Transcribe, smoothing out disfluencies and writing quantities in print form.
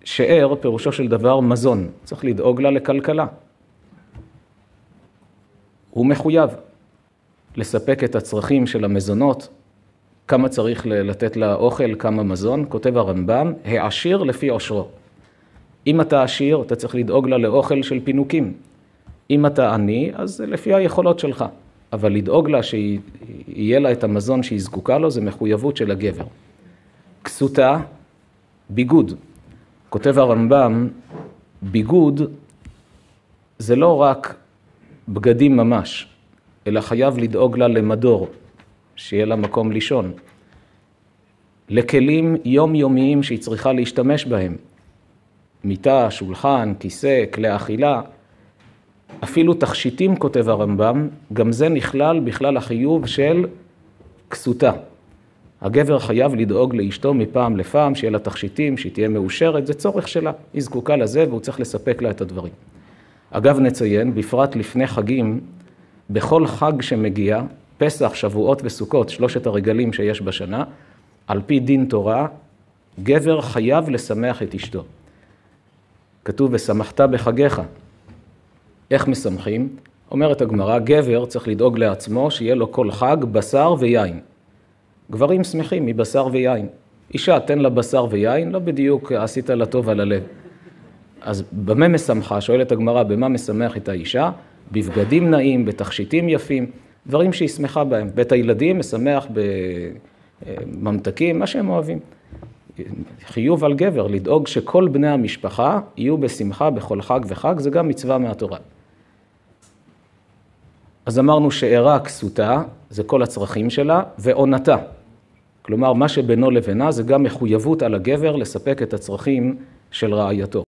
שאר, פירושו של דבר, מזון. צריך לדאוג לה לכלכלה. הוא מחויב לספק את הצרכים של המזונות, כמה צריך לתת לה אוכל, כמה מזון. כותב הרמב"ם, העשיר לפי עושרו. אם אתה עשיר, אתה צריך לדאוג לה לאוכל של פינוקים. אם אתה עני, אז לפי היכולות שלך. אבל לדאוג לה שיהיה לה את המזון שהיא זקוקה לו, זה מחויבות של הגבר. כסותה, ביגוד. כותב הרמב"ם, ביגוד זה לא רק בגדים ממש, אלא חייב לדאוג לה למדור, שיהיה לה מקום לישון. לכלים יומיומיים שהיא צריכה להשתמש בהם. מיטה, שולחן, כיסא, כלי אכילה. אפילו תכשיטים, כותב הרמב"ם, גם זה נכלל בכלל החיוב של כסותה. הגבר חייב לדאוג לאשתו מפעם לפעם, שיהיה לה תכשיטים, שהיא תהיה מאושרת, זה צורך שלה. היא זקוקה לזה והוא צריך לספק לה את הדברים. אגב נציין, בפרט לפני חגים, בכל חג שמגיע, פסח, שבועות וסוכות, 3 הרגלים שיש בשנה, על פי דין תורה, גבר חייב לשמח את אשתו. כתוב, ושמחת בחגיך. איך משמחים? אומרת הגמרא, גבר צריך לדאוג לעצמו שיהיה לו כל חג בשר ויין. גברים שמחים מבשר ויין. אישה, תן לה בשר ויין, לא בדיוק עשית לה טוב על הלב. אז במה משמחה? שואלת הגמרא, במה משמח את האישה? בבגדים נעים, בתכשיטים יפים, דברים שהיא שמחה בהם. בית הילדים משמח בממתקים, מה שהם אוהבים. חיוב על גבר, לדאוג שכל בני המשפחה יהיו בשמחה בכל חג וחג, זה גם מצווה מהתורה. אז אמרנו שאירה כסותה, זה כל הצרכים שלה, ועונתה. כלומר, מה שבינו לבינה זה גם מחויבות על הגבר לספק את הצרכים של רעייתו.